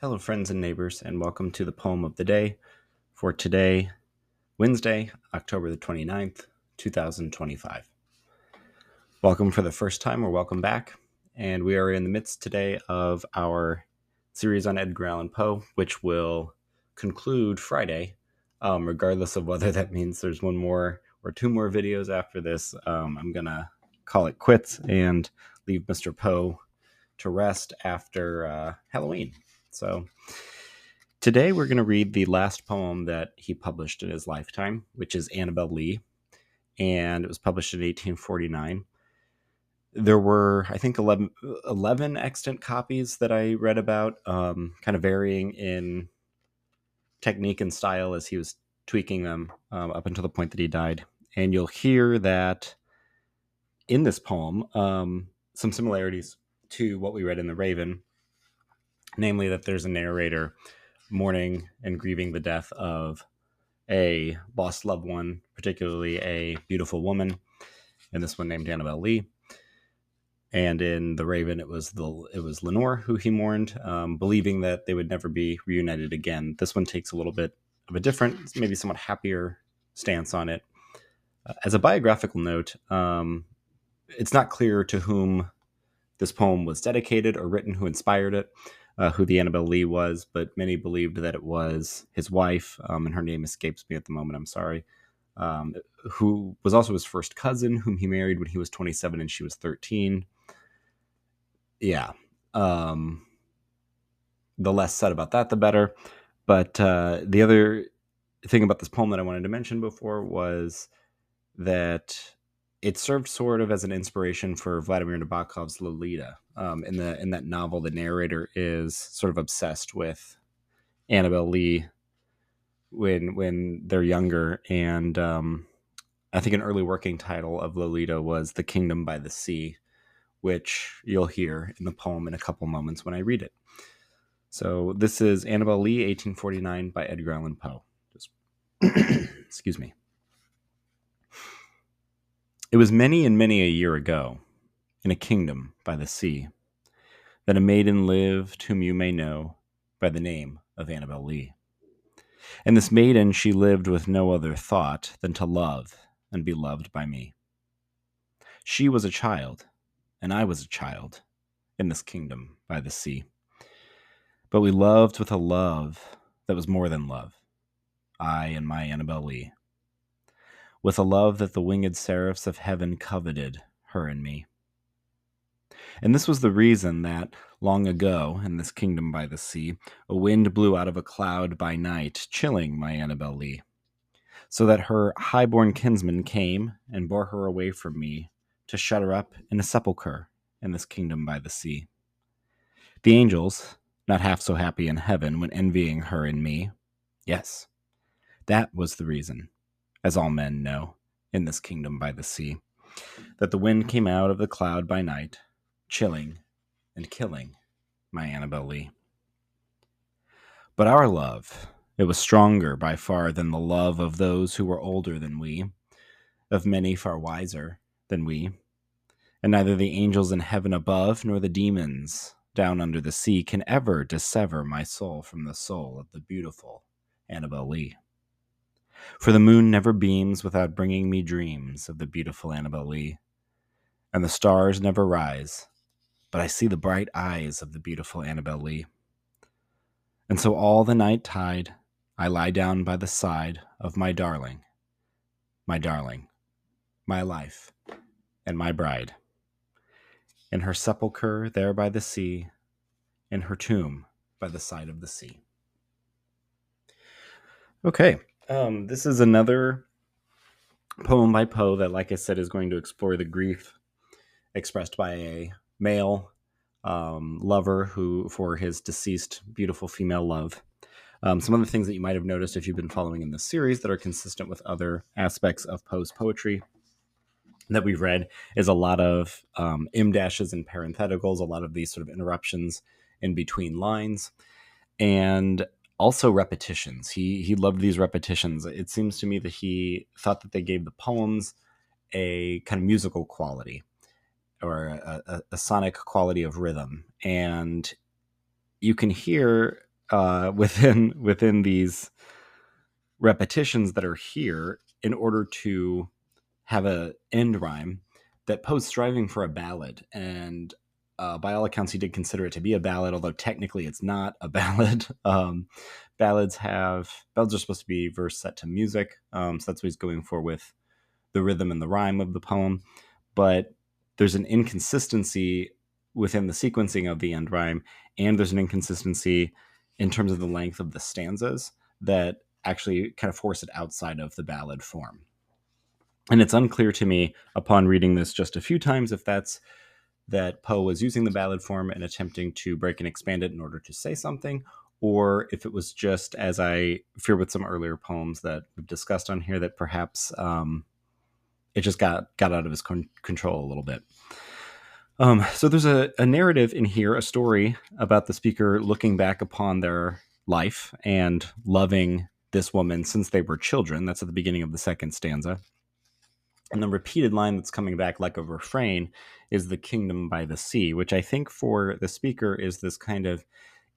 Hello, friends and neighbors, and welcome to the poem of the day for today, Wednesday, October the 29th, 2025. Welcome for the first time, or welcome back. And we are in the midst today of our series on Edgar Allan Poe, which will conclude Friday, regardless of whether that means there's one more or two more videos after this. I'm going to call it quits and leave Mr. Poe to rest after Halloween. So today we're going to read the last poem that he published in his lifetime, which is Annabel Lee, and it was published in 1849. There were, I think, 11 extant copies that I read about, kind of varying in technique and style as he was tweaking them up until the point that he died. And you'll hear that in this poem, some similarities to what we read in The Raven, namely that there's a narrator mourning and grieving the death of a lost loved one, particularly a beautiful woman, and this one named Annabel Lee. And in The Raven, it was Lenore who he mourned, believing that they would never be reunited again. This one takes a little bit of a different, maybe somewhat happier stance on it. As a biographical note, it's not clear to whom this poem was dedicated or written, who inspired it, who the Annabel Lee was, but many believed that it was his wife, and her name escapes me at the moment, I'm sorry, who was also his first cousin, whom he married when he was 27 and she was 13. Yeah. The less said about that, the better. But the other thing about this poem that I wanted to mention before was that it served sort of as an inspiration for Vladimir Nabokov's Lolita. In that novel, the narrator is sort of obsessed with Annabel Lee when they're younger, and I think an early working title of Lolita was "The Kingdom by the Sea," which you'll hear in the poem in a couple moments when I read it. So this is Annabel Lee, 1849, by Edgar Allan Poe. Just excuse me. It was many and many a year ago, in a kingdom by the sea, that a maiden lived whom you may know by the name of Annabel Lee. And this maiden, she lived with no other thought than to love and be loved by me. She was a child, and I was a child, in this kingdom by the sea. But we loved with a love that was more than love, I and my Annabel Lee, with a love that the winged seraphs of heaven coveted her and me. And this was the reason that, long ago, in this kingdom by the sea, a wind blew out of a cloud by night, chilling my Annabel Lee, so that her high-born kinsman came and bore her away from me to shut her up in a sepulchre in this kingdom by the sea. The angels, not half so happy in heaven when envying her and me, yes, that was the reason, as all men know, in this kingdom by the sea, that the wind came out of the cloud by night, chilling and killing my Annabel Lee. But our love, it was stronger by far than the love of those who were older than we, of many far wiser than we, and neither the angels in heaven above nor the demons down under the sea can ever dissever my soul from the soul of the beautiful Annabel Lee. For the moon never beams without bringing me dreams of the beautiful Annabel Lee, and the stars never rise, but I see the bright eyes of the beautiful Annabel Lee. And so all the night tide, I lie down by the side of my darling, my life, and my bride, in her sepulchre there by the sea, in her tomb by the side of the sea. Okay, this is another poem by Poe that, like I said, is going to explore the grief expressed by a male lover who for his deceased beautiful female love. Some of the things that you might have noticed if you've been following in this series that are consistent with other aspects of Poe's poetry that we've read is a lot of em dashes and parentheticals, a lot of these sort of interruptions in between lines, and also repetitions. He loved these repetitions. It seems to me that he thought that they gave the poems a kind of musical quality or a sonic quality of rhythm. And you can hear within these repetitions that are here in order to have a end rhyme that Poe's striving for a ballad. And by all accounts, he did consider it to be a ballad, although technically it's not a ballad. Ballads are supposed to be verse set to music, so that's what he's going for with the rhythm and the rhyme of the poem. But there's an inconsistency within the sequencing of the end rhyme, and there's an inconsistency in terms of the length of the stanzas that actually kind of force it outside of the ballad form. And it's unclear to me upon reading this just a few times if that's that Poe was using the ballad form and attempting to break and expand it in order to say something, or if it was just, as I fear with some earlier poems that we've discussed on here, that perhaps it just got out of his control a little bit. So there's a narrative in here, a story about the speaker looking back upon their life and loving this woman since they were children. That's at the beginning of the second stanza. And the repeated line that's coming back like a refrain is the kingdom by the sea, which I think for the speaker is this kind of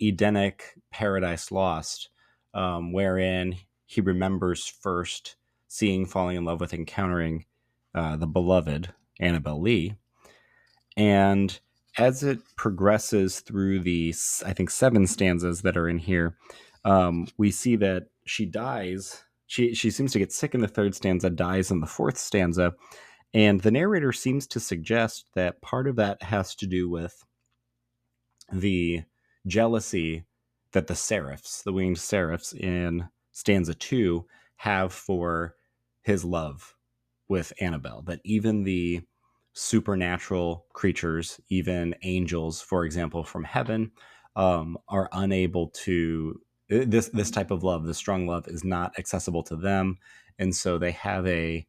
Edenic paradise lost, wherein he remembers first seeing, falling in love with, encountering the beloved Annabel Lee. And as it progresses through the, I think, 7 stanzas that are in here, we see that she dies. She seems to get sick in the 3rd stanza, dies in the 4th stanza. And the narrator seems to suggest that part of that has to do with the jealousy that the seraphs, the winged seraphs in stanza 2, have for his love with Annabel. That even the supernatural creatures, even angels, for example, from heaven, are unable to. This type of love, the strong love, is not accessible to them, and so they have a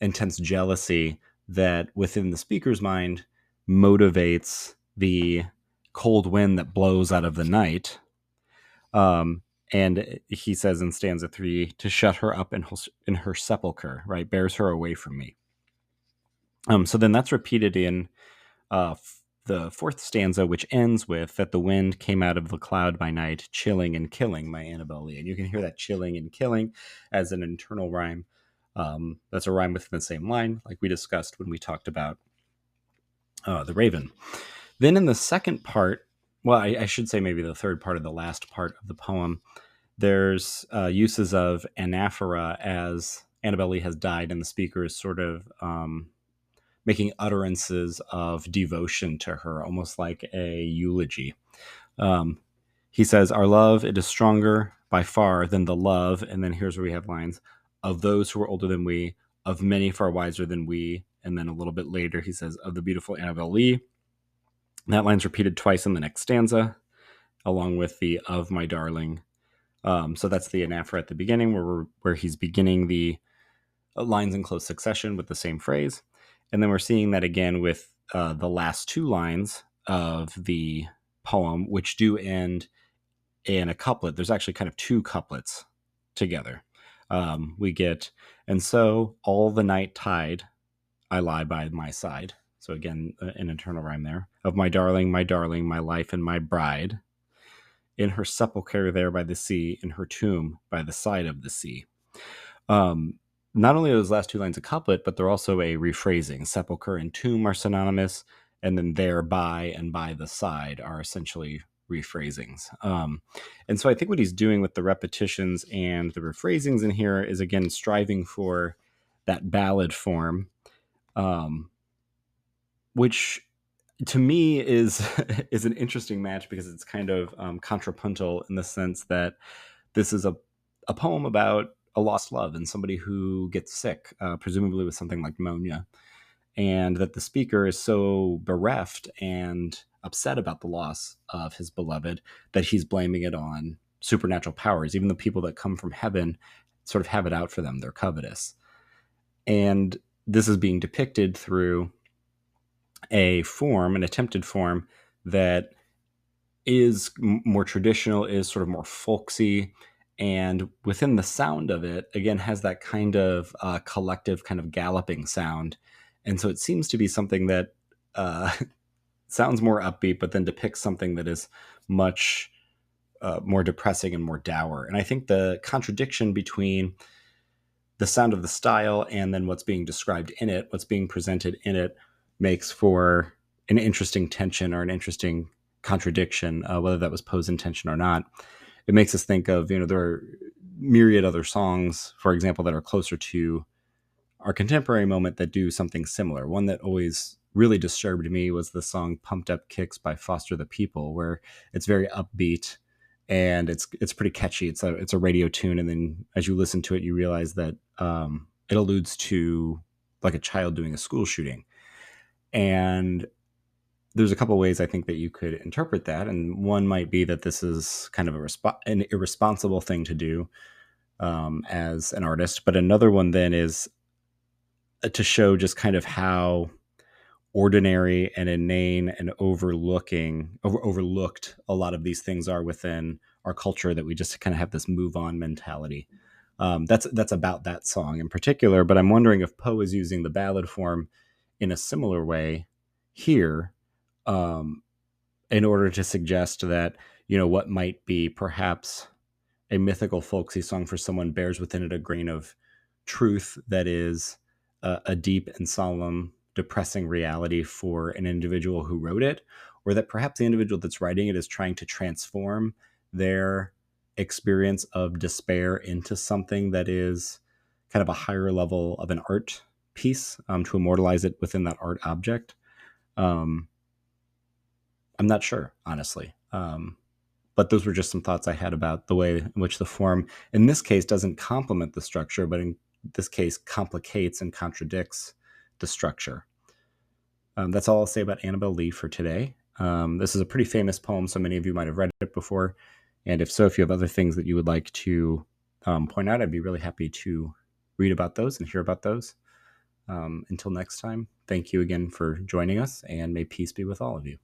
intense jealousy that, within the speaker's mind, motivates the cold wind that blows out of the night. And he says in stanza 3, to shut her up in her sepulcher, right? Bears her away from me. So then that's repeated in the 4th stanza, which ends with that the wind came out of the cloud by night, chilling and killing my Annabel Lee. And you can hear that chilling and killing as an internal rhyme. That's a rhyme within the same line, like we discussed when we talked about the Raven. Then in the second part, well, I should say maybe the third part of the last part of the poem, there's uses of anaphora as Annabel Lee has died, and the speaker is sort of making utterances of devotion to her, almost like a eulogy. He says, our love, it is stronger by far than the love, and then here's where we have lines, of those who are older than we, of many far wiser than we, and then a little bit later he says, of the beautiful Annabel Lee. And that line's repeated twice in the next stanza, along with the of my darling. So that's the anaphora at the beginning, where he's beginning the lines in close succession with the same phrase. And then we're seeing that again with the last 2 lines of the poem, which do end in a couplet. There's actually kind of 2 couplets together. We get, and so all the night tide I lie by my side. So again, an internal rhyme there. Of my darling, my life and my bride. In her sepulchre there by the sea, in her tomb by the side of the sea. Not only are those last 2 lines a couplet, but they're also a rephrasing. Sepulchre and tomb are synonymous, and then there by and by the side are essentially rephrasings. And so I think what he's doing with the repetitions and the rephrasings in here is, again, striving for that ballad form, which to me is an interesting match because it's kind of contrapuntal in the sense that this is a poem about a lost love and somebody who gets sick, presumably with something like pneumonia, and that the speaker is so bereft and upset about the loss of his beloved that he's blaming it on supernatural powers. Even the people that come from heaven sort of have it out for them. They're covetous. And this is being depicted through a form, an attempted form that is more traditional, is sort of more folksy, and within the sound of it, again, has that kind of collective kind of galloping sound. And so it seems to be something that sounds more upbeat, but then depicts something that is much more depressing and more dour. And I think the contradiction between the sound of the style and then what's being described in it, what's being presented in it, makes for an interesting tension or an interesting contradiction, whether that was Poe's intention or not. It makes us think of, there are myriad other songs, for example, that are closer to our contemporary moment that do something similar. One that always really disturbed me was the song Pumped Up Kicks by Foster the People, where it's very upbeat and it's pretty catchy. It's a radio tune, and then as you listen to it, you realize that it alludes to like a child doing a school shooting. And there's a couple ways I think that you could interpret that, and one might be that this is kind of an irresponsible thing to do as an artist, but another one then is to show just kind of how ordinary and inane and overlooked a lot of these things are within our culture, that we just kind of have this move on mentality. That's about that song in particular, but I'm wondering if Poe is using the ballad form in a similar way here, in order to suggest that, what might be perhaps a mythical folksy song for someone bears within it a grain of truth that is a deep and solemn, depressing reality for an individual who wrote it, or that perhaps the individual that's writing it is trying to transform their experience of despair into something that is kind of a higher level of an art piece, to immortalize it within that art object. I'm not sure, honestly. But those were just some thoughts I had about the way in which the form, in this case, doesn't complement the structure, but in this case, complicates and contradicts the structure. That's all I'll say about Annabel Lee for today. This is a pretty famous poem, so many of you might have read it before. And if so, if you have other things that you would like to point out, I'd be really happy to read about those and hear about those. Until next time, thank you again for joining us, and may peace be with all of you.